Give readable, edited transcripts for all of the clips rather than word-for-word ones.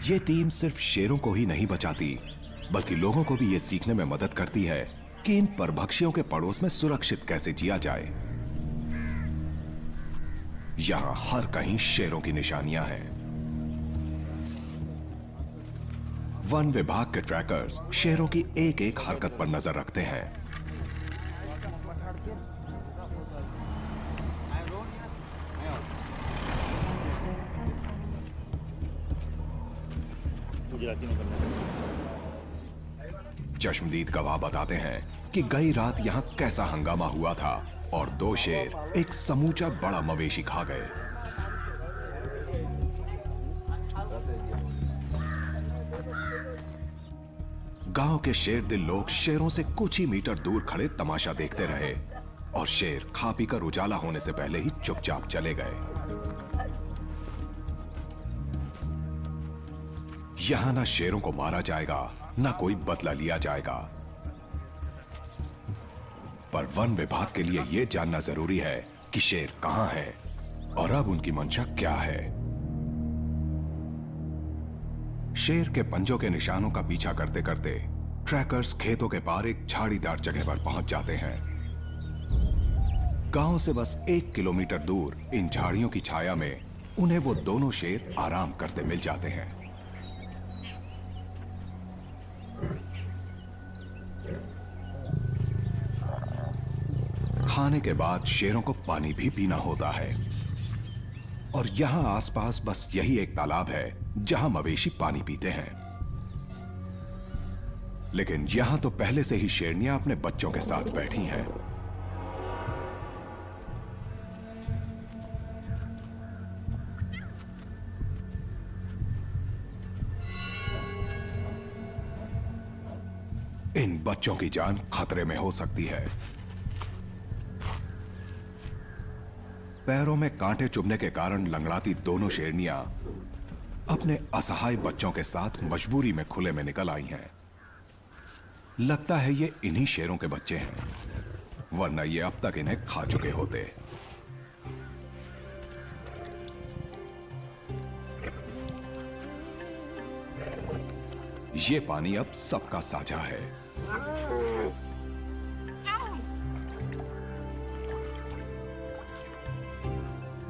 ये टीम सिर्फ शेरों को ही नहीं बचाती, बल्कि लोगों को भी ये सीखने में मदद करती है कि इन परभक्षियों के पड़ोस में सुरक्षित कैसे जिया जाए। यहां हर कहीं शेरों की निशानियां हैं। वन विभाग के ट्रैकर्स शेरों की एक एक हरकत पर नजर रखते हैं। चश्मदीद गवाह बताते हैं कि गई रात यहां कैसा हंगामा हुआ था और दो शेर एक समूचा बड़ा मवेशी खा गए। गांव के शेर दिल लोग शेरों से कुछ ही मीटर दूर खड़े तमाशा देखते रहे और शेर खा पीकर उजाला होने से पहले ही चुपचाप चले गए। यहां ना शेरों को मारा जाएगा, ना कोई बदला लिया जाएगा, पर वन विभाग के लिए यह जानना जरूरी है कि शेर कहां है और अब उनकी मंशा क्या है। शेर के पंजों के निशानों का पीछा करते करते ट्रैकर्स खेतों के पार एक झाड़ीदार जगह पर पहुंच जाते हैं। गांव से बस 1 किलोमीटर दूर इन झाड़ियों की छाया में उन्हें वो दोनों शेर आराम करते मिल जाते हैं। खाने के बाद शेरों को पानी भी पीना होता है और यहां आसपास बस यही एक तालाब है जहां मवेशी पानी पीते हैं। लेकिन यहां तो पहले से ही शेरनियां अपने बच्चों के साथ बैठी हैं। इन बच्चों की जान खतरे में हो सकती है। पैरों में कांटे चुभने के कारण लंगड़ाती दोनों शेरनियां अपने असहाय बच्चों के साथ मजबूरी में खुले में निकल आई हैं। लगता है ये इन्हीं शेरों के बच्चे हैं, वरना ये अब तक इन्हें खा चुके होते। ये पानी अब सबका साझा है।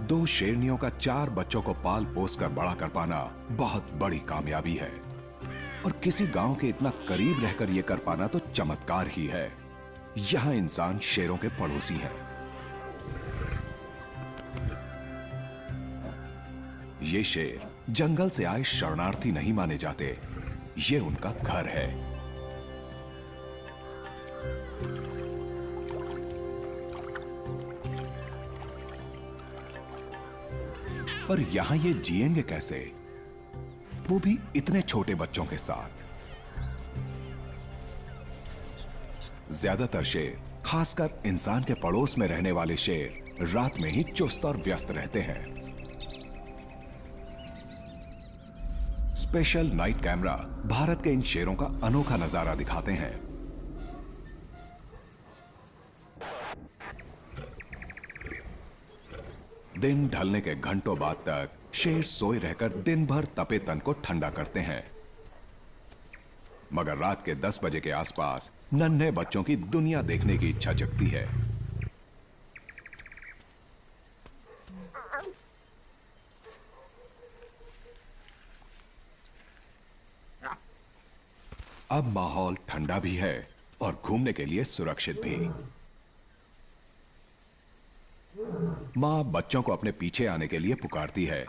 दो शेरनियों का 4 बच्चों को पाल पोस कर बड़ा कर पाना बहुत बड़ी कामयाबी है और किसी गांव के इतना करीब रहकर यह कर पाना तो चमत्कार ही है। यहां इंसान शेरों के पड़ोसी हैं। ये शेर जंगल से आए शरणार्थी नहीं माने जाते, ये उनका घर है। पर यहां ये जिएंगे कैसे, वो भी इतने छोटे बच्चों के साथ। ज्यादातर शेर, खासकर इंसान के पड़ोस में रहने वाले शेर, रात में ही चुस्त और व्यस्त रहते हैं। स्पेशल नाइट कैमरा भारत के इन शेरों का अनोखा नजारा दिखाते हैं। दिन ढलने के घंटों बाद तक शेर सोए रहकर दिन भर तपे तन को ठंडा करते हैं, मगर रात के 10 बजे के आसपास नन्हे बच्चों की दुनिया देखने की इच्छा जगती है। अब माहौल ठंडा भी है और घूमने के लिए सुरक्षित भी। मां बच्चों को अपने पीछे आने के लिए पुकारती है।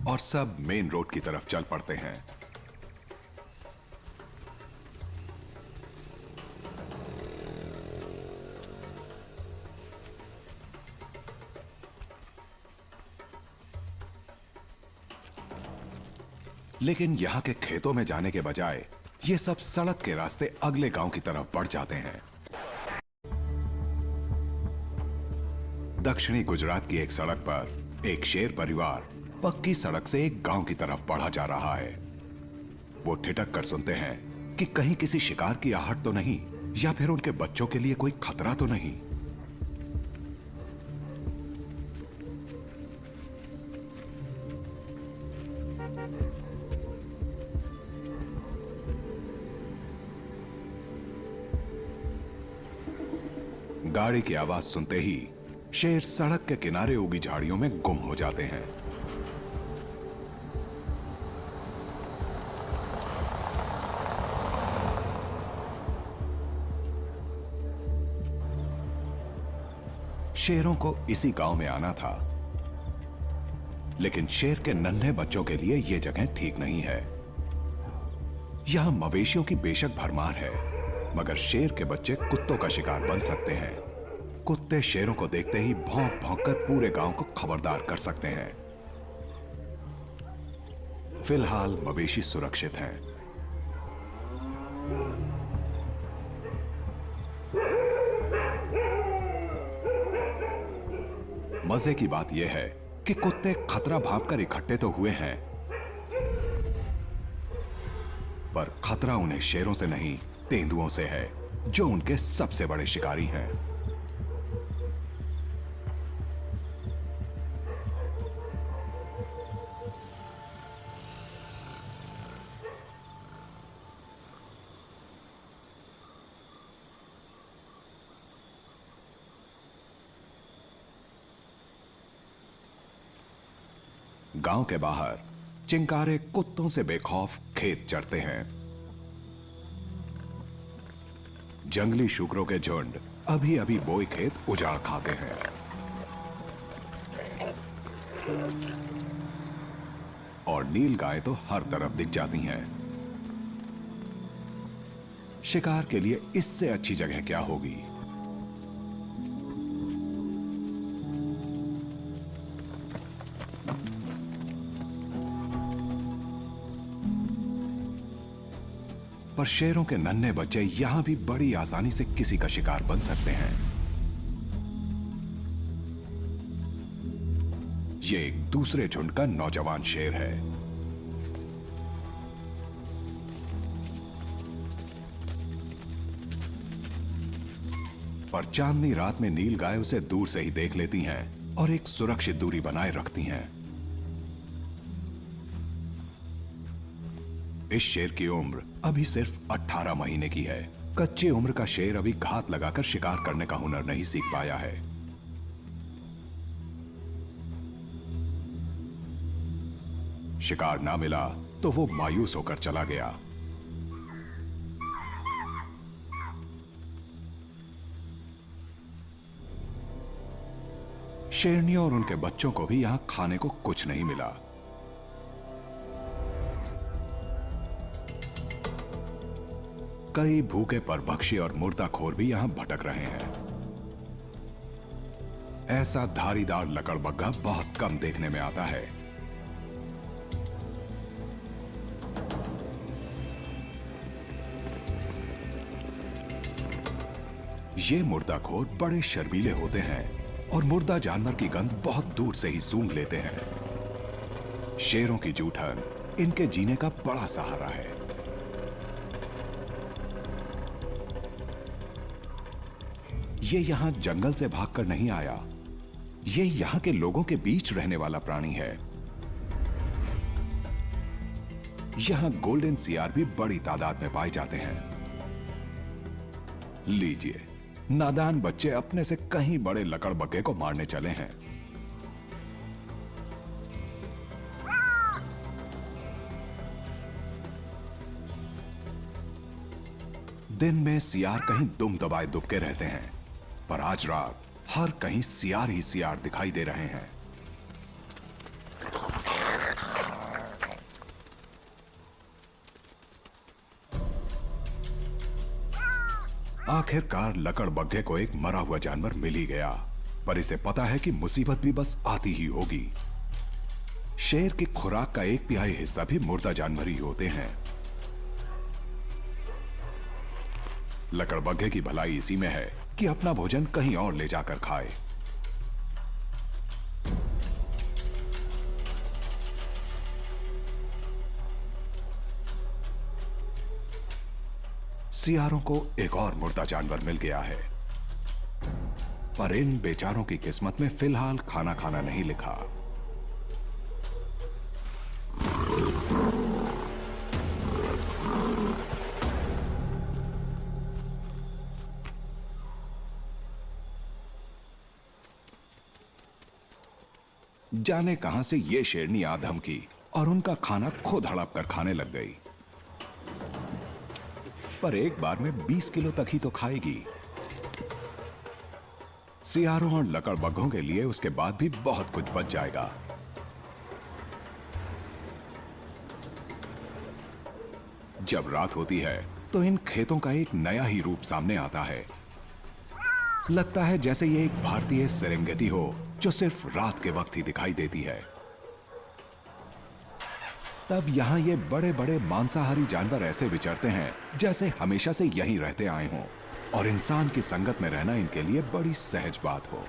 और सब मेन रोड की तरफ चल पड़ते हैं। लेकिन यहां के खेतों में जाने के बजाय ये सब सड़क के रास्ते अगले गांव की तरफ बढ़ जाते हैं। दक्षिणी गुजरात की एक सड़क पर एक शेर परिवार पक्की सड़क से एक गांव की तरफ बढ़ा जा रहा है। वो ठिठक कर सुनते हैं कि कहीं किसी शिकार की आहट तो नहीं, या फिर उनके बच्चों के लिए कोई खतरा तो नहीं? गाड़ी की आवाज सुनते ही शेर सड़क के किनारे उगी झाड़ियों में गुम हो जाते हैं। शेरों को इसी गांव में आना था, लेकिन शेर के नन्हे बच्चों के लिए यह जगह ठीक नहीं है। यहां मवेशियों की बेशक भरमार है, मगर शेर के बच्चे कुत्तों का शिकार बन सकते हैं। कुत्ते शेरों को देखते ही भौंक भौंक कर पूरे गांव को खबरदार कर सकते हैं। फिलहाल मवेशी सुरक्षित हैं। मजे की बात यह है कि कुत्ते खतरा भांपकर इकट्ठे तो हुए हैं, पर खतरा उन्हें शेरों से नहीं, तेंदुओं से है, जो उनके सबसे बड़े शिकारी हैं। गांव के बाहर चिंकारे कुत्तों से बेखौफ खेत चरते हैं। जंगली शुकरों के झुंड अभी अभी बोई खेत उजाड़ खाते हैं। और नील गाय तो हर तरफ दिख जाती हैं। शिकार के लिए इससे अच्छी जगह क्या होगी? पर शेरों के नन्हे बच्चे यहां भी बड़ी आसानी से किसी का शिकार बन सकते हैं। ये एक दूसरे झुंड का नौजवान शेर है। पर चांदनी रात में नील गाय उसे दूर से ही देख लेती हैं और एक सुरक्षित दूरी बनाए रखती हैं। इस शेर की उम्र अभी सिर्फ 18 महीने की है। कच्ची उम्र का शेर अभी घात लगाकर शिकार करने का हुनर नहीं सीख पाया है। शिकार ना मिला तो वो मायूस होकर चला गया। शेरनियों और उनके बच्चों को भी यहां खाने को कुछ नहीं मिला। कई भूखे परभक्षी और मुर्दाखोर भी यहां भटक रहे हैं। ऐसा धारीदार लकड़बग्गा बहुत कम देखने में आता है। ये मुर्दाखोर बड़े शर्मीले होते हैं और मुर्दा जानवर की गंध बहुत दूर से ही सूंघ लेते हैं। शेरों की जूठन इनके जीने का बड़ा सहारा है। ये यहां जंगल से भागकर नहीं आया। ये यहां के लोगों के बीच रहने वाला प्राणी है। यहां गोल्डन सियार भी बड़ी तादाद में पाए जाते हैं। लीजिए, नादान बच्चे अपने से कहीं बड़े लकड़बग्गे को मारने चले हैं। दिन में सियार कहीं दुम दबाए दुबके रहते हैं, पर आज रात हर कहीं सियार ही सियार दिखाई दे रहे हैं। आखिरकार लकड़बग्गे को एक मरा हुआ जानवर मिल ही गया, पर इसे पता है कि मुसीबत भी बस आती ही होगी। शेर की खुराक का 1/3 हिस्सा भी मुर्दा जानवर ही होते हैं। लकड़बग्गे की भलाई इसी में है कि अपना भोजन कहीं और ले जाकर खाए। सियारों को एक और मुर्दा जानवर मिल गया है, पर इन बेचारों की किस्मत में फिलहाल खाना खाना नहीं लिखा। जाने कहां से ये शेरनी आ धमकी और उनका खाना खुद हड़प कर खाने लग गई। पर एक बार में 20 किलो तक ही तो खाएगी। सियारों और लकड़बग्घों के लिए उसके बाद भी बहुत कुछ बच जाएगा। जब रात होती है तो इन खेतों का एक नया ही रूप सामने आता है। लगता है जैसे ये एक भारतीय सेरेंगेटी हो जो सिर्फ रात के वक्त ही दिखाई देती है। तब यहां ये बड़े बड़े मांसाहारी जानवर ऐसे विचरते हैं जैसे हमेशा से यहीं रहते आए हों और इंसान की संगत में रहना इनके लिए बड़ी सहज बात हो।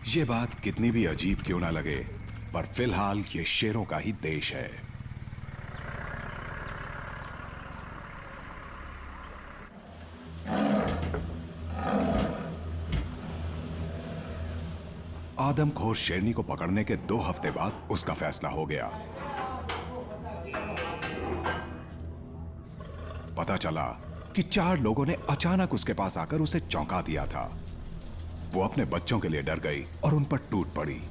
ये बात कितनी भी अजीब क्यों ना लगे, पर फिलहाल ये शेरों का ही देश है। आदमखोर शेरनी को पकड़ने के 2 हफ्ते बाद उसका फैसला हो गया। पता चला कि 4 लोगों ने अचानक उसके पास आकर उसे चौंका दिया था। वो अपने बच्चों के लिए डर गई और उन पर टूट पड़ी।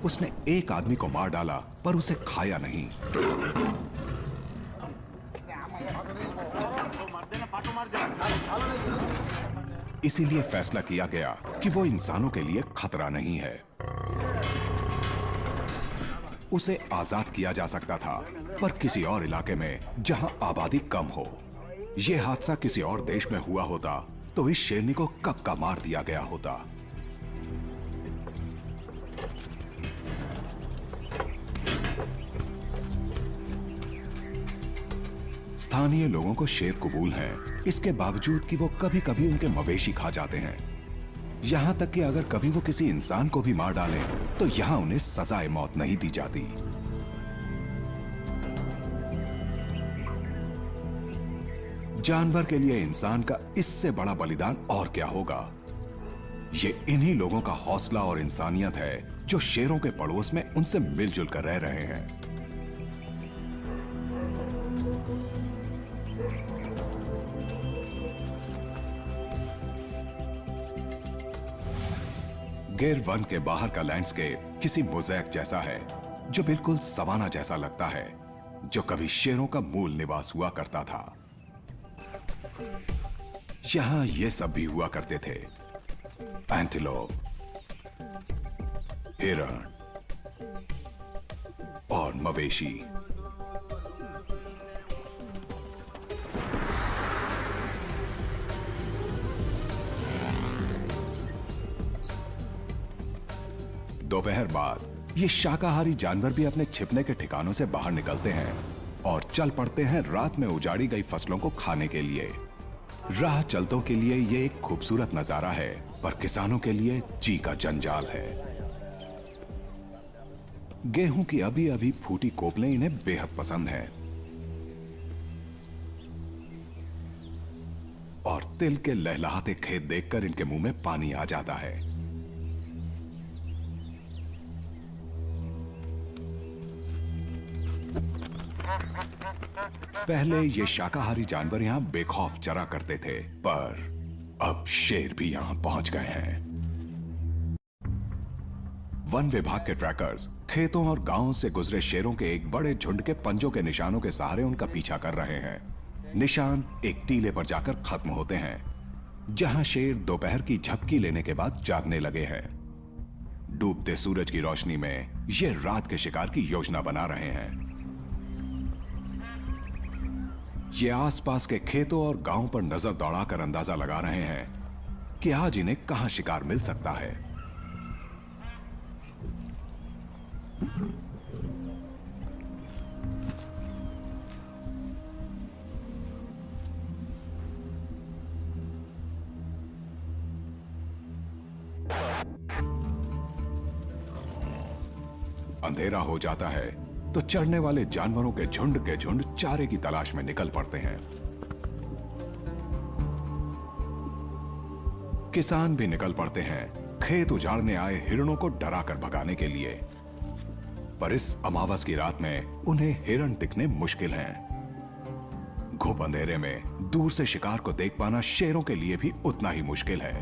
उसने एक आदमी को मार डाला पर उसे खाया नहीं। इसीलिए फैसला किया गया कि वो इंसानों के लिए खतरा नहीं है। उसे आजाद किया जा सकता था, पर किसी और इलाके में जहां आबादी कम हो। यह हादसा किसी और देश में हुआ होता तो इस शेरनी को कब का मार दिया गया होता। स्थानीय लोगों को शेर कबूल हैं, इसके बावजूद कि वो कभी कभी उनके मवेशी खा जाते हैं। यहां तक कि अगर कभी वो किसी इंसान को भी मार डालें तो यहां उन्हें सजाए मौत नहीं दी जाती। जानवर के लिए इंसान का इससे बड़ा बलिदान और क्या होगा। ये इन्हीं लोगों का हौसला और इंसानियत है जो शेरों के पड़ोस में उनसे मिलजुल कर रह रहे हैं। गिर वन के बाहर का लैंडस्केप किसी मोज़ेक जैसा है जो बिल्कुल सवाना जैसा लगता है, जो कभी शेरों का मूल निवास हुआ करता था। यहां ये सब भी हुआ करते थे, एंटीलोप, हिरण और मवेशी। दोपहर बाद ये शाकाहारी जानवर भी अपने छिपने के ठिकानों से बाहर निकलते हैं और चल पड़ते हैं रात में उजाड़ी गई फसलों को खाने के लिए। राह चलतों के लिए ये एक खूबसूरत नजारा है, पर किसानों के लिए जी का जंजाल है। गेहूं की अभी अभी फूटी कोपलें इन्हें बेहद पसंद हैं और तिल के लहलहाते खेत देखकर इनके मुंह में पानी आ जाता है। पहले ये शाकाहारी जानवर यहां बेखौफ चरा करते थे, पर अब शेर भी यहां पहुंच गए हैं। वन विभाग के ट्रैकर्स खेतों और गांवों से गुजरे शेरों के एक बड़े झुंड के पंजों के निशानों के सहारे उनका पीछा कर रहे हैं। निशान एक टीले पर जाकर खत्म होते हैं, जहां शेर दोपहर की झपकी लेने के बाद जागने लगे हैं। डूबते सूरज की रोशनी में ये रात के शिकार की योजना बना रहे हैं। ये आसपास के खेतों और गांवों पर नजर दौड़ाकर अंदाजा लगा रहे हैं कि आज इन्हें कहां शिकार मिल सकता है। अंधेरा हो जाता है तो चढ़ने वाले जानवरों के झुंड चारे की तलाश में निकल पड़ते हैं। किसान भी निकल पड़ते हैं खेत उजाड़ने आए हिरणों को डराकर भगाने के लिए। पर इस अमावस की रात में उन्हें हिरण दिखने मुश्किल हैं। घुप अंधेरे में दूर से शिकार को देख पाना शेरों के लिए भी उतना ही मुश्किल है।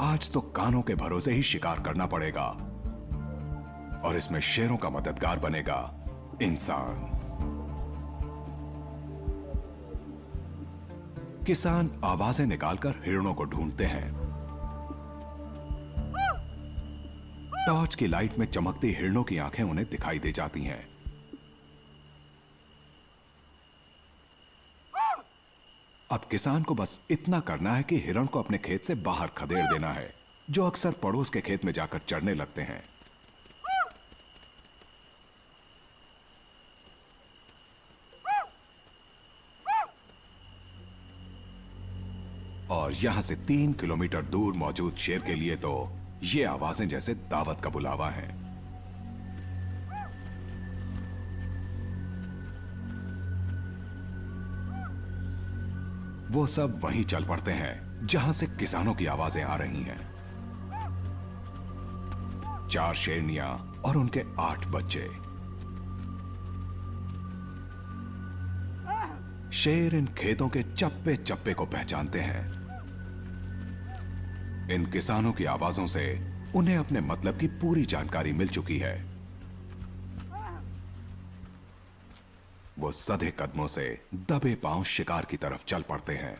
आज तो कानों के भरोसे ही शिकार करना पड़ेगा और इसमें शेरों का मददगार बनेगा इंसान। किसान आवाजें निकालकर हिरणों को ढूंढते हैं। टॉर्च की लाइट में चमकती हिरणों की आंखें उन्हें दिखाई दे जाती हैं। अब किसान को बस इतना करना है कि हिरण को अपने खेत से बाहर खदेड़ देना है, जो अक्सर पड़ोस के खेत में जाकर चढ़ने लगते हैं। और यहां से 3 किलोमीटर दूर मौजूद शेर के लिए तो ये आवाजें जैसे दावत का बुलावा है। वो सब वहीं चल पड़ते हैं जहां से किसानों की आवाजें आ रही हैं। 4 शेरनियां और उनके 8 बच्चे। शेर इन खेतों के चप्पे चप्पे को पहचानते हैं। इन किसानों की आवाजों से उन्हें अपने मतलब की पूरी जानकारी मिल चुकी है। वो सधे कदमों से दबे पांव शिकार की तरफ चल पड़ते हैं।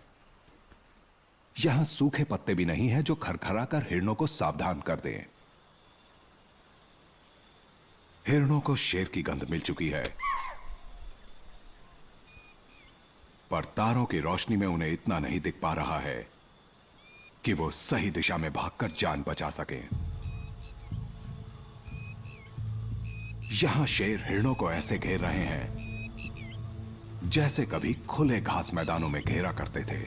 यहां सूखे पत्ते भी नहीं हैं जो खरखरा कर हिरणों को सावधान कर दें। हिरणों को शेर की गंध मिल चुकी है, पर तारों की रोशनी में उन्हें इतना नहीं दिख पा रहा है कि वो सही दिशा में भागकर जान बचा सकें। यहां शेर हिरणों को ऐसे घेर रहे हैं जैसे कभी खुले घास मैदानों में घेरा करते थे।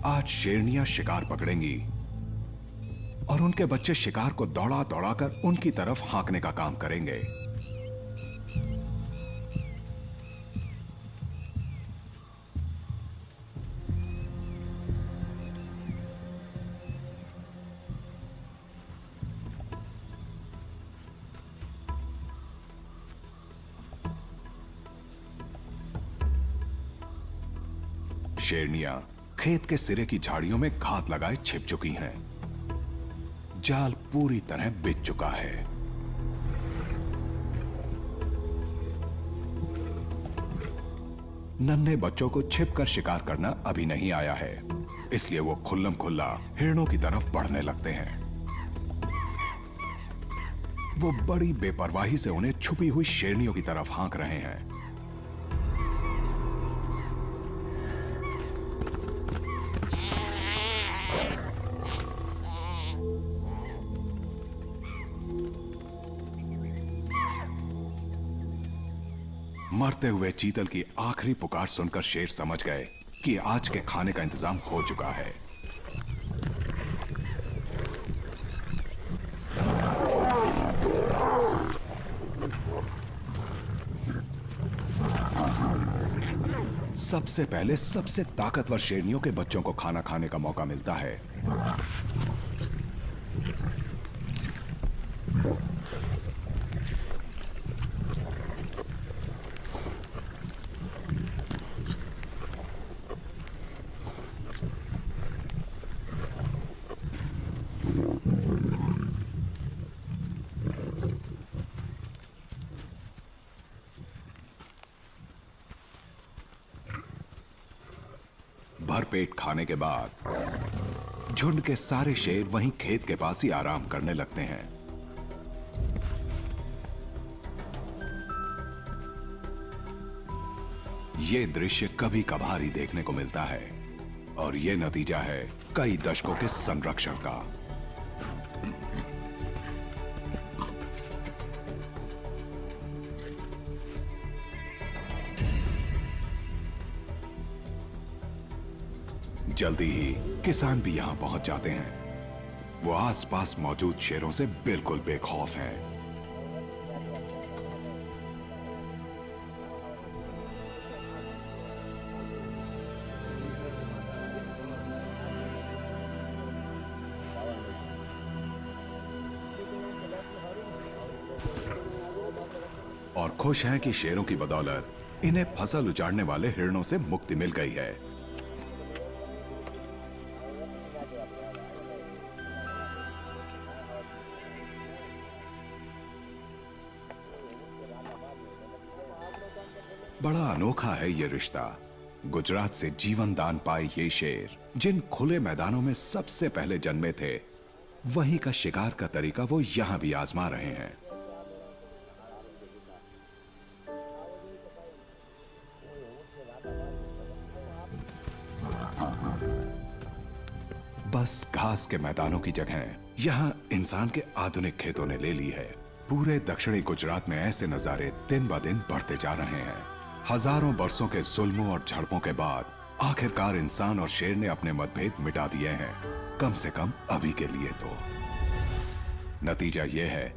आज शेरनियां शिकार पकड़ेंगी और उनके बच्चे शिकार को दौड़ा दौड़ाकर उनकी तरफ हाँकने का काम करेंगे। शेरनियां खेत के सिरे की झाड़ियों में घात लगाए छिप चुकी हैं। जाल पूरी तरह बिछ चुका है। नन्हे बच्चों को छिपकर शिकार करना अभी नहीं आया है, इसलिए वो खुल्लम खुल्ला हिरणों की तरफ बढ़ने लगते हैं। वो बड़ी बेपरवाही से उन्हें छुपी हुई शेरनियों की तरफ हाँक रहे हैं। मरते हुए चीतल की आखिरी पुकार सुनकर शेर समझ गए कि आज के खाने का इंतजाम हो चुका है। सबसे पहले सबसे ताकतवर शेरनियों के बच्चों को खाना खाने का मौका मिलता है। भरपेट खाने के बाद झुंड के सारे शेर वहीं खेत के पास ही आराम करने लगते हैं। ये दृश्य कभी कभार ही देखने को मिलता है और ये नतीजा है कई दशकों के संरक्षण का। जल्दी ही किसान भी यहां पहुंच जाते हैं। वो आसपास मौजूद शेरों से बिल्कुल बेखौफ हैं। और खुश हैं कि शेरों की बदौलत इन्हें फसल उजाड़ने वाले हिरणों से मुक्ति मिल गई है। बड़ा अनोखा है ये रिश्ता। गुजरात से जीवन दान पाए ये शेर, जिन खुले मैदानों में सबसे पहले जन्मे थे, वहीं का शिकार का तरीका वो यहां भी आजमा रहे हैं। बस घास के मैदानों की जगह यहां इंसान के आधुनिक खेतों ने ले ली है। पूरे दक्षिणी गुजरात में ऐसे नजारे दिन ब दिन बढ़ते जा रहे हैं। हजारों बरसों के जुल्मों और झड़पों के बाद आखिरकार इंसान और शेर ने अपने मतभेद मिटा दिए हैं, कम से कम अभी के लिए तो। नतीजा यह है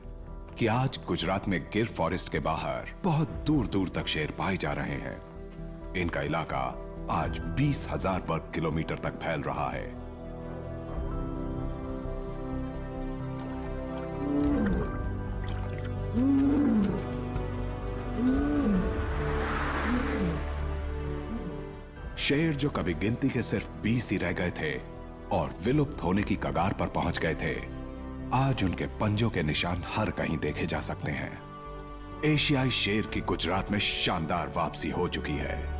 कि आज गुजरात में गिर फॉरेस्ट के बाहर बहुत दूर दूर तक शेर पाए जा रहे हैं। इनका इलाका आज 20,000 वर्ग किलोमीटर तक फैल रहा है। शेर जो कभी गिनती के सिर्फ 20 ही रह गए थे और विलुप्त होने की कगार पर पहुंच गए थे, आज उनके पंजों के निशान हर कहीं देखे जा सकते हैं। एशियाई शेर की गुजरात में शानदार वापसी हो चुकी है।